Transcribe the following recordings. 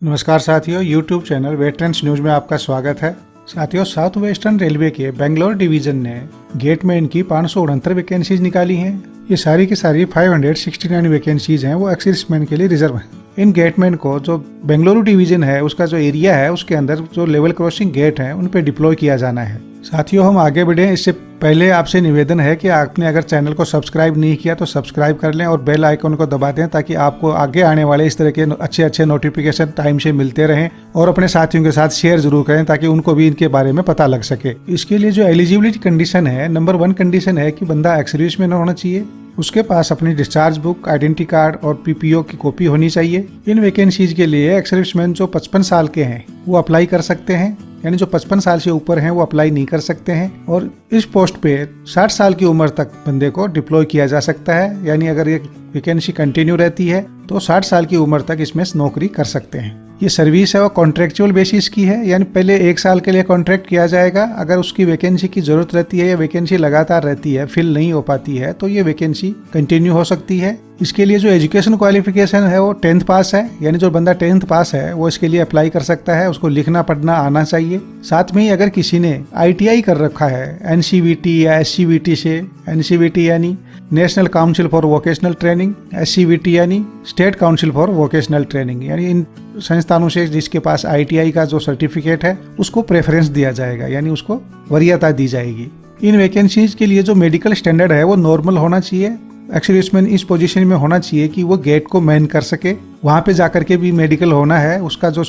नमस्कार साथियों, YouTube channel veterans news में आपका स्वागत है। साथियों, साउथ वेस्टर्न रेलवे के बेंगलोर डिवीजन ने गेटमैन की 569 वैकेंसीज निकाली हैं। ये सारी की सारी 569 वैकेंसीज हैं, वो एक्सर्विसमैन के लिए रिजर्व हैं। इन गेटमैन को जो बेंगलुरु डिवीजन है उसका जो एरिया है उसके अंदर जो लेवल क्रॉसिंग गेट है उन पे डिप्लॉय किया जाना है। साथियों, हम आगे बढ़े इससे पहले आपसे निवेदन है कि आपने अगर चैनल को सब्सक्राइब नहीं किया तो सब्सक्राइब कर लें और बेल आइकन को दबा दें ताकि आपको आगे आने वाले इस तरह के अच्छे नोटिफिकेशन टाइम से मिलते रहें। और अपने साथियों के साथ शेयर जरूर करें ताकि उनको भी इनके बारे में पता लग सके। इसके लिए जो एलिजिबिलिटी कंडीशन है, नंबर 1 कंडीशन है कि बंदा एक्स-सर्विसमैन होना चाहिए, उसके पास अपनी डिस्चार्ज बुक, आइडेंटिटी कार्ड और पीपीओ की कॉपी होनी चाहिए। इन वैकेंसीज के लिए एक्स-सर्विसमैन जो 55 साल के हैं वो अप्लाई कर सकते हैं, यानी जो 55 साल से ऊपर हैं वो अप्लाई नहीं कर सकते हैं। और इस पोस्ट पे 60 साल की उम्र तक बंदे को डिप्लॉय किया जा सकता है, यानी अगर ये वैकेंसी कंटिन्यू रहती है तो 60 साल की उम्र तक इसमें नौकरी कर सकते हैं। ये सर्विस है वो कॉन्ट्रेक्चुअल बेसिस की है, यानी पहले 1 साल के लिए कॉन्ट्रैक्ट किया जाएगा। अगर उसकी वैकेंसी की जरूरत रहती है या वैकेंसी लगातार रहती है, फिल नहीं हो पाती है, तो ये वैकेंसी कंटिन्यू हो सकती है। इसके लिए जो एजुकेशन क्वालिफिकेशन है वो 10th पास है, यानी जो बंदा 10th पास है वो इसके लिए अप्लाई कर सकता है। उसको लिखना पढ़ना आना चाहिए। साथ में ही अगर किसी ने ITI कर रखा है NCVT या SCVT से, NCVT यानी national council for vocational training, SCVT यानी state council for vocational training, यानी इन संस्थानों से जिसके पास ITI का जो सर्टिफिकेट है उसको प्रेफरेंस दिया जाएगा, यानी उसको वरीयता दी जाएगी। इन वैकेंसीज के लिए जो मेडिकल स्टैंडर्ड है वो नॉर्मल होना चाहिए। एक्स-सर्विसमैन इस पोजीशन में होना चाहिए कि वो गेट को मैन कर सके। वहाँ पे जाकर के भी मेडिकल होना है। उसका जो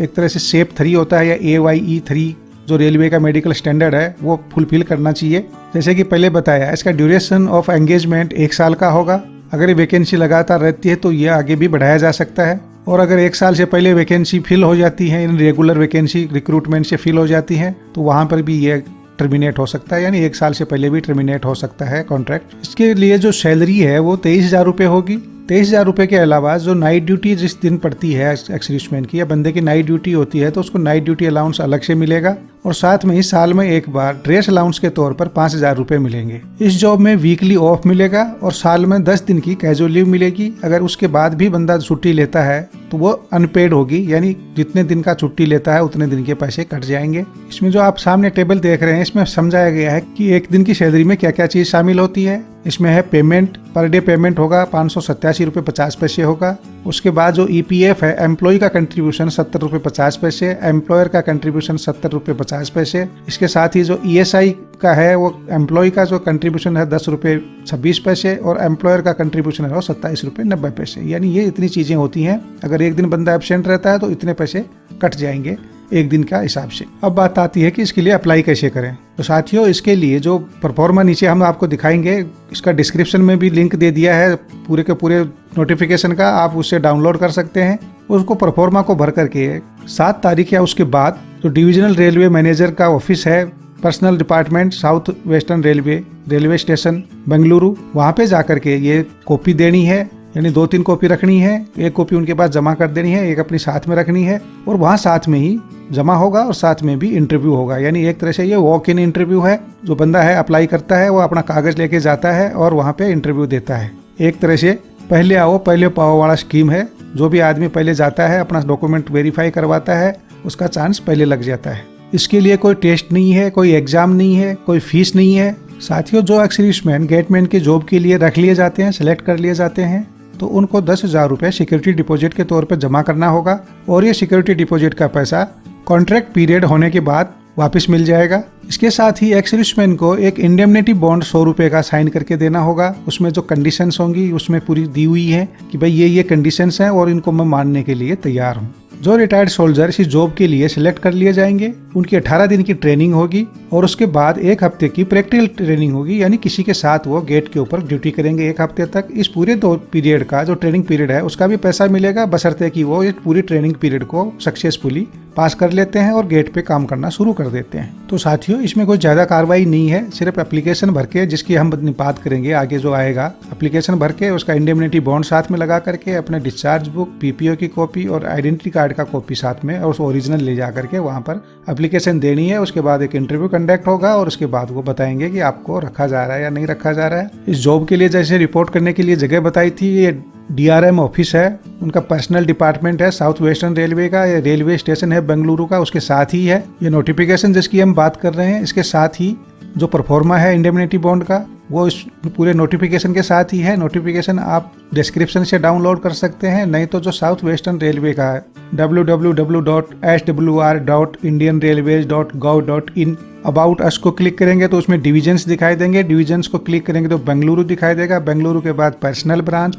एक तरह से SEP 3 होता है या AYE 3 जो रेलवे का मेडिकल स्टैंडर्ड है वो फुलफिल करना चाहिए। जैसे कि पहले बताया, इसका ड्यूरेशन ऑफ एंगेजमेंट 1 साल का होगा। अगर ये वैकेंसी लगातार रहती है तो ये आगे भी बढ़ाया जा सकता है। और अगर 1 साल से पहले वैकेंसी फिल हो जाती है, इन रेगुलर वैकेंसी रिक्रूटमेंट से फिल हो जाती है, तो वहाँ पर भी ये टर्मिनेट हो सकता है, यानी 1 साल से पहले भी टर्मिनेट हो सकता है कॉन्ट्रैक्ट। इसके लिए जो सैलरी है वो 23,000 रुपये होगी। 23,000 रुपये के अलावा जो नाइट ड्यूटी जिस दिन पड़ती है एक्स-सर्विसमैन की या बंदे की नाइट ड्यूटी होती है तो उसको नाइट ड्यूटी अलाउंस अलग से मिलेगा। और साथ में ही साल में एक बार ड्रेस अलाउंस के तौर पर 5,000 रुपये मिलेंगे। इस जॉब में वीकली ऑफ मिलेगा और साल में 10 दिन की कैजुअल लीव मिलेगी। अगर उसके बाद भी बंदा छुट्टी लेता है तो वो अनपेड होगी, यानी जितने दिन का छुट्टी लेता है उतने दिन के पैसे कट जाएंगे। इसमें जो आप सामने टेबल देख रहे हैं इसमें समझाया गया है कि एक दिन की सैलरी में क्या क्या चीज शामिल होती है। इसमें है पेमेंट, पर डे पेमेंट होगा 587 रुपये 50 पैसे होगा। उसके बाद जो EPF है, एम्प्लॉय का कंट्रीब्यूशन 70 रुपये 50 पैसे, एम्प्लॉयर का कंट्रीब्यूशन 70 रुपये 50 पैसे। इसके साथ ही जो ESI का है वो एम्प्लॉय का जो कंट्रीब्यूशन है 10 रुपये 26 पैसे और एम्प्लॉयर का कंट्रीब्यूशन है वो 27 रुपये 90 पैसे। यानी ये इतनी चीजें होती हैं। अगर एक दिन बंदा एब्सेंट रहता है तो इतने पैसे कट जाएंगे एक दिन का हिसाब से। अब बात आती है कि इसके लिए अप्लाई कैसे करें। तो साथियों, इसके लिए जो परफॉर्मा नीचे हम आपको दिखाएंगे, इसका डिस्क्रिप्शन में भी लिंक दे दिया है पूरे के पूरे नोटिफिकेशन का, आप उससे डाउनलोड कर सकते हैं। उसको परफॉर्मा को भर करके 7 तारीख या उसके बाद जो डिविजनल रेलवे मैनेजर का ऑफिस है, personal department south western railway station Bengaluru, वहाँ पे जाकर के ये कॉपी देनी है, यानी 2-3 कॉपी रखनी है। एक कॉपी उनके पास जमा कर देनी है, एक अपनी साथ में रखनी है और वहाँ साथ में ही जमा होगा और साथ में भी इंटरव्यू होगा। यानी एक तरह से ये वॉक इन इंटरव्यू है। जो बंदा है अप्लाई करता है वो अपना कागज लेके जाता है और वहाँ पे इंटरव्यू देता है। एक तरह से पहले आओ पहले पाओ वाला स्कीम है। जो भी आदमी पहले जाता है अपना डॉक्यूमेंट वेरीफाई करवाता है, उसका चांस पहले लग जाता है। इसके लिए कोई टेस्ट नहीं है, कोई एग्जाम नहीं है, कोई फीस नहीं है। साथियों, जो एक्स-सर्विसमैन गेटमैन के जॉब के लिए रख लिए जाते हैं, सिलेक्ट कर लिए जाते हैं, तो उनको 10,000 रुपये सिक्योरिटी डिपॉजिट के तौर पर जमा करना होगा और ये सिक्योरिटी डिपॉजिट का पैसा कॉन्ट्रैक्ट पीरियड होने के बाद वापस मिल जाएगा। इसके साथ ही एक्स-सर्विसमैन को एक इंडेमनिटी बॉन्ड 100 रुपये का साइन करके देना होगा। उसमें जो कंडीशंस होंगी उसमें पूरी दी हुई है कि भाई ये कंडीशंस हैं और इनको मैं मानने के लिए तैयार हूँ। जो रिटायर्ड सोल्जर इस जॉब के लिए सिलेक्ट कर लिए जाएंगे उनकी 18 दिन की ट्रेनिंग होगी और उसके बाद 1 हफ्ते की प्रैक्टिकल ट्रेनिंग होगी, यानी किसी के साथ वो गेट के ऊपर ड्यूटी करेंगे 1 हफ्ते तक। इस पूरे 2 पीरियड का जो ट्रेनिंग पीरियड है उसका भी पैसा मिलेगा, बशर्ते कि वो इस पूरी ट्रेनिंग पीरियड को सक्सेसफुली पास कर लेते हैं और गेट पे काम करना शुरू कर देते हैं। तो साथियों, इसमें कोई ज्यादा कार्रवाई नहीं है, सिर्फ एप्लीकेशन भर के, जिसकी हम बात करेंगे आगे जो आएगा, एप्लीकेशन भर के उसका इंडेमनिटी बॉन्ड साथ में लगा करके अपने डिस्चार्ज बुक, PPO की कॉपी और आइडेंटिटी कार्ड का कॉपी साथ में और उस ओरिजिनल ले जा करके वहाँ पर एप्लीकेशन देनी है। उसके बाद एक इंटरव्यू कंडक्ट होगा और उसके बाद वो बताएंगे कि आपको रखा जा रहा है या नहीं रखा जा रहा है। इस जॉब के लिए जैसे रिपोर्ट करने के लिए जगह बताई थी, ये DRM ऑफिस है, उनका पर्सनल डिपार्टमेंट है साउथ वेस्टर्न रेलवे का। ये रेलवे स्टेशन है बेंगलुरु का, उसके साथ ही है। ये नोटिफिकेशन जिसकी हम बात कर रहे हैं, इसके साथ ही जो परफॉर्मा है इंडेमनिटी बॉन्ड का, वो इस पूरे नोटिफिकेशन के साथ ही है। नोटिफिकेशन आप डिस्क्रिप्शन से डाउनलोड कर सकते हैं, नहीं तो जो साउथ वेस्टर्न रेलवे का है www.swr.indianrailways.gov.in अबाउट अस को क्लिक करेंगे तो उसमें डिविजन्स दिखाई देंगे। डिविजन्स को क्लिक करेंगे तो बेंगलुरु दिखाई देगा। बेंगलुरु के बाद पर्सनल ब्रांच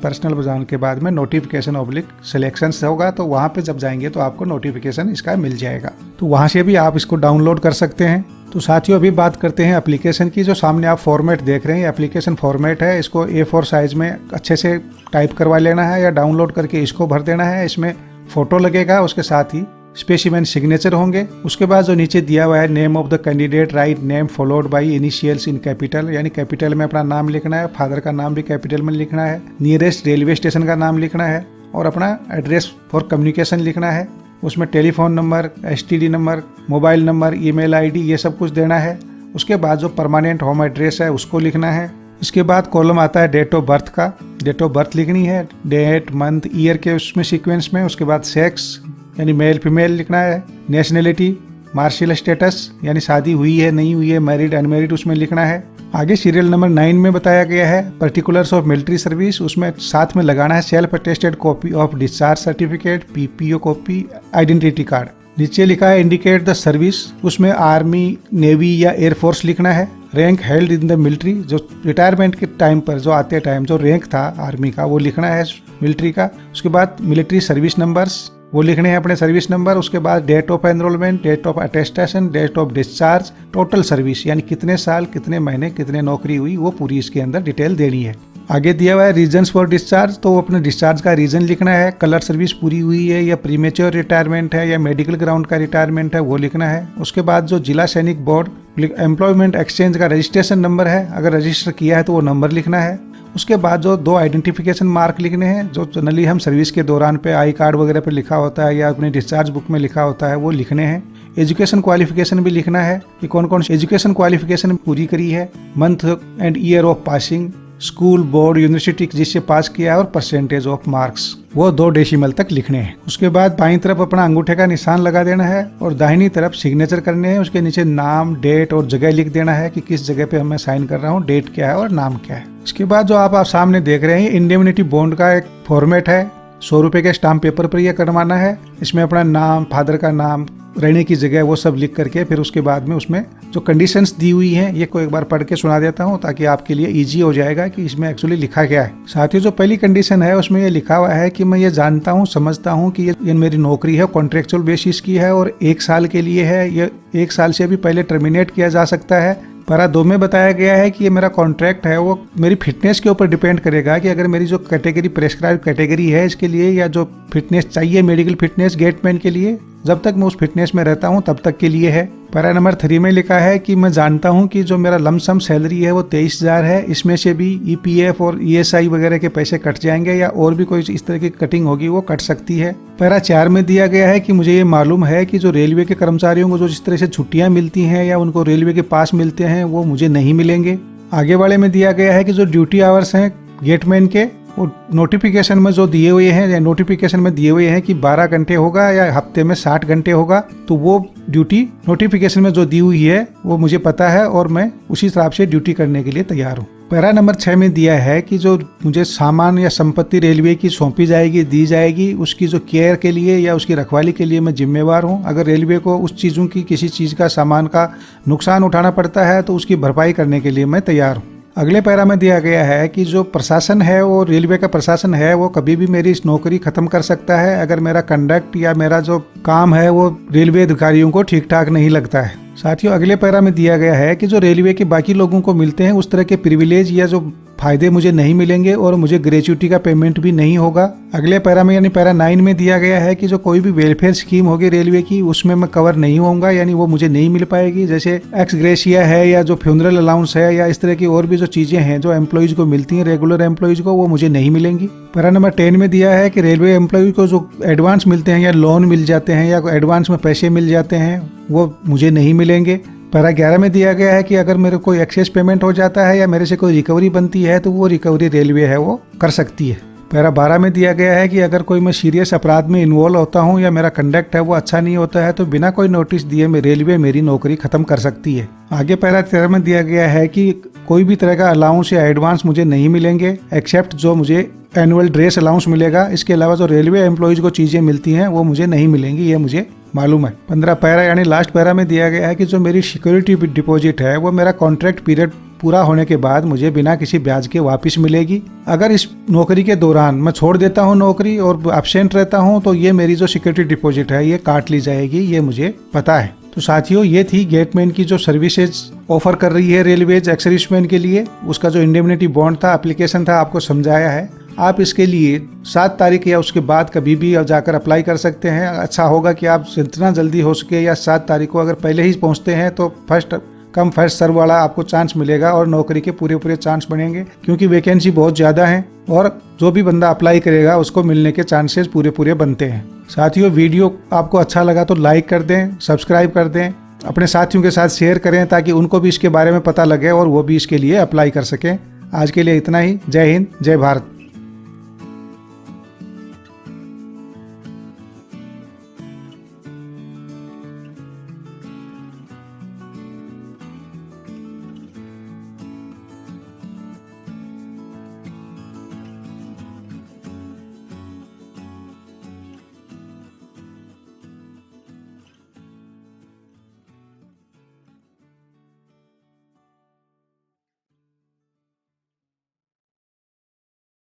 के बाद में नोटिफिकेशन ऑब्लिक सिलेक्शन होगा, तो वहाँ पे जब जाएंगे तो आपको नोटिफिकेशन इसका मिल जाएगा। तो वहाँ से भी आप इसको डाउनलोड कर सकते हैं। तो साथियों अभी बात करते हैं एप्लीकेशन की। जो सामने आप फॉर्मेट देख रहे हैं, एप्लीकेशन फॉर्मेट है। इसको A4 साइज में अच्छे से टाइप करवा लेना है या डाउनलोड करके इसको भर देना है। इसमें फोटो लगेगा, उसके साथ ही स्पेसिमेन सिग्नेचर होंगे। उसके बाद जो नीचे दिया हुआ है name of the candidate, write name followed by initials in capital, यानी कैपिटल में अपना नाम लिखना है, फादर का नाम भी कैपिटल में लिखना है, नियरेस्ट रेलवे स्टेशन का नाम लिखना है और अपना एड्रेस फॉर कम्युनिकेशन लिखना है। उसमें telephone number, STD number, mobile number, email ID ये सब कुछ देना है। उसके बाद जो परमानेंट होम एड्रेस है उसको लिखना है। इसके बाद कॉलम आता है डेट ऑफ बर्थ का, डेट ऑफ बर्थ लिखनी है, डेट मंथ ईयर के उसमें सीक्वेंस में। उसके बाद सेक्स यानी मेल फीमेल लिखना है, नेशनलिटी, मार्शियल स्टेटस यानी शादी हुई है नहीं हुई है, मैरिड अनमैरिड उसमें लिखना है। आगे सीरियल नंबर 9 में बताया गया है पर्टिकुलर्स ऑफ मिलिट्री सर्विस, उसमें साथ में लगाना है self attested copy of discharge certificate, PPO copy, identity card. नीचे लिखा है इंडिकेट द सर्विस, उसमें आर्मी, नेवी या एयरफोर्स लिखना है। Rank held in the military, जो रिटायरमेंट के टाइम पर जो आते टाइम जो रैंक था आर्मी का वो लिखना है मिलिट्री का। उसके बाद मिलिट्री सर्विस नंबर्स वो लिखने हैं अपने सर्विस नंबर। उसके बाद date of enrolment, date of attestation, date of discharge, total service यानी कितने साल, कितने महीने, कितने नौकरी हुई, वो पूरी इसके अंदर डिटेल देनी है। आगे दिया हुआ है रीजन्स फॉर डिस्चार्ज, तो अपने डिस्चार्ज का रीजन लिखना है। कलर सर्विस पूरी हुई है या प्रीमेच्योर रिटायरमेंट है या मेडिकल ग्राउंड का रिटायरमेंट है वो लिखना है। उसके बाद जो जिला सैनिक बोर्ड एम्प्लॉयमेंट एक्सचेंज का रजिस्ट्रेशन नंबर है, अगर रजिस्टर किया है तो वो नंबर लिखना है। उसके बाद जो 2 आइडेंटिफिकेशन मार्क लिखने हैं, जो जनरली हम सर्विस के दौरान पे आई कार्ड वगैरह पे लिखा होता है या अपने डिस्चार्ज बुक में लिखा होता है, वो लिखने हैं। एजुकेशन क्वालिफिकेशन भी लिखना है कि कौन कौन सी एजुकेशन क्वालिफिकेशन पूरी करी है, month and year of passing, school, board, university जिससे पास किया है और परसेंटेज ऑफ मार्क्स, वो 2 डेसिमल तक लिखने हैं। उसके बाद बाईं तरफ अपना अंगूठे का निशान लगा देना है और दाहिनी तरफ सिग्नेचर करने हैं। उसके नीचे नाम, डेट और जगह लिख देना है कि किस जगह पे मैं साइन कर रहा हूँ, डेट क्या है और नाम क्या है। इसके बाद जो आप सामने देख रहे हैं इंडेमनिटी बॉन्ड का एक फॉर्मेट है। 100 रुपए के स्टाम्प पेपर पर यह करवाना है। इसमें अपना नाम, फादर का नाम, रहने की जगह वो सब लिख करके फिर उसके बाद में उसमें जो कंडीशंस दी हुई हैं ये को एक बार पढ़ के सुना देता हूँ ताकि आपके लिए इजी हो जाएगा कि इसमें एक्चुअली लिखा क्या है। साथ ही जो पहली कंडीशन है उसमें ये लिखा हुआ है कि मैं ये जानता हूँ, समझता हूँ कि ये मेरी नौकरी है, कॉन्ट्रेक्चुअल बेसिस की है और 1 साल के लिए है। ये 1 साल से भी पहले टर्मिनेट किया जा सकता है। पैरा 2 में बताया गया है कि ये मेरा कॉन्ट्रैक्ट है वो मेरी फिटनेस के ऊपर डिपेंड करेगा कि अगर मेरी जो कैटेगरी प्रेस्क्राइब कैटेगरी है इसके लिए या जो फिटनेस चाहिए मेडिकल फिटनेस गेटमैन के लिए, जब तक मैं उस फिटनेस में रहता हूं तब तक के लिए है। पैरा नंबर 3 में लिखा है कि मैं जानता हूं कि जो मेरा लमसम सैलरी है वो 23,000 है, इसमें से भी EPF और ESI वगैरह के पैसे कट जाएंगे या और भी कोई इस तरह की कटिंग होगी वो कट सकती है। पैरा 4 में दिया गया है कि मुझे ये मालूम है कि जो रेलवे के कर्मचारियों को जो जिस तरह से छुट्टियां मिलती हैं या उनको रेलवे के पास मिलते हैं वो मुझे नहीं मिलेंगे। आगे वाले में दिया गया है कि जो ड्यूटी आवर्स हैं गेटमैन के वो नोटिफिकेशन में जो दिए हुए हैं या नोटिफिकेशन में दिए हुए हैं कि 12 घंटे होगा या हफ्ते में 60 घंटे होगा, तो वो ड्यूटी नोटिफिकेशन में जो दी हुई है वो मुझे पता है और मैं उसी हिसाब से ड्यूटी करने के लिए तैयार हूँ। पैरा नंबर 6 में दिया है कि जो मुझे सामान या संपत्ति रेलवे की सौंपी जाएगी, दी जाएगी, उसकी जो केयर के लिए या उसकी रखवाली के लिए मैं जिम्मेवार हूँ। अगर रेलवे को उस चीज़ों की किसी चीज़ का सामान का नुकसान उठाना पड़ता है तो उसकी भरपाई करने के लिए मैं तैयार हूँ। अगले पैरा में दिया गया है कि जो प्रशासन है वो रेलवे का प्रशासन है वो कभी भी मेरी इस नौकरी खत्म कर सकता है अगर मेरा कंडक्ट या मेरा जो काम है वो रेलवे अधिकारियों को ठीक ठाक नहीं लगता है। साथियों अगले पैरा में दिया गया है कि जो रेलवे के बाकी लोगों को मिलते हैं उस तरह के प्रिविलेज या जो फायदे मुझे नहीं मिलेंगे और मुझे ग्रेच्युटी का पेमेंट भी नहीं होगा। अगले पैरा में यानी पैरा 9 में दिया गया है कि जो कोई भी वेलफेयर स्कीम होगी रेलवे की उसमें मैं कवर नहीं होऊंगा, यानी वो मुझे नहीं मिल पाएगी। जैसे एक्स ग्रेशिया है या जो फ्यूनरल अलाउंस है या इस तरह की और भी जो चीजें हैं जो एम्प्लॉइज को मिलती हैं रेगुलर एम्प्लॉइज को, वो मुझे नहीं मिलेंगी। पैरा नंबर 10 में दिया है कि रेलवे एम्प्लॉय को जो एडवांस मिलते हैं या लोन मिल जाते हैं या एडवांस में पैसे मिल जाते हैं वो मुझे नहीं मिलेंगे। पैरा 11 में दिया गया है कि अगर मेरे कोई एक्सेस पेमेंट हो जाता है या मेरे से कोई रिकवरी बनती है तो वो रिकवरी रेलवे है वो कर सकती है। पैरा 12 में दिया गया है कि अगर कोई मैं सीरियस अपराध में इन्वॉल्व होता हूं या मेरा कंडक्ट है वो अच्छा नहीं होता है तो बिना कोई नोटिस दिए रेलवे मेरी नौकरी खत्म कर सकती है। आगे पैरा 13 में दिया गया है कि कोई भी तरह का अलाउंस या एडवांस मुझे नहीं मिलेंगे एक्सेप्ट जो मुझे एनुअल ड्रेस अलाउंस मिलेगा। इसके अलावा जो रेलवे एम्प्लॉइज को चीजें मिलती हैं वो मुझे नहीं मिलेंगी, ये मुझे मालूम है। 15 पैरा यानी लास्ट पैरा में दिया गया है कि जो मेरी सिक्योरिटी डिपॉजिट है वो मेरा कॉन्ट्रैक्ट पीरियड पूरा होने के बाद मुझे बिना किसी ब्याज के वापस मिलेगी। अगर इस नौकरी के दौरान मैं छोड़ देता हूं नौकरी और एब्सेंट रहता हूं तो ये मेरी जो सिक्योरिटी डिपॉजिट है ये काट ली जाएगी, ये मुझे पता है। तो साथियों ये थी गेटमैन की जो सर्विसेज ऑफर कर रही है रेलवेज एक्स सर्विसमैन के लिए। उसका जो इंडेमनिटी बॉन्ड था, एप्लीकेशन था, आपको समझाया है। आप इसके लिए 7 तारीख या उसके बाद कभी भी जाकर अप्लाई कर सकते हैं। अच्छा होगा कि आप जितना जल्दी हो सके या 7 तारीख को अगर पहले ही पहुंचते हैं तो फर्स्ट कम फर्स्ट सर्व वाला आपको चांस मिलेगा और नौकरी के पूरे चांस बनेंगे, क्योंकि वैकेंसी बहुत ज़्यादा है और जो भी बंदा अप्लाई करेगा उसको मिलने के चांसेस पूरे बनते हैं। साथियों वीडियो आपको अच्छा लगा तो लाइक कर दें, सब्सक्राइब कर दें, अपने साथियों के साथ शेयर करें ताकि उनको भी इसके बारे में पता लगे और वो भी इसके लिए अप्लाई कर सकें। आज के लिए इतना ही। जय हिंद, जय भारत।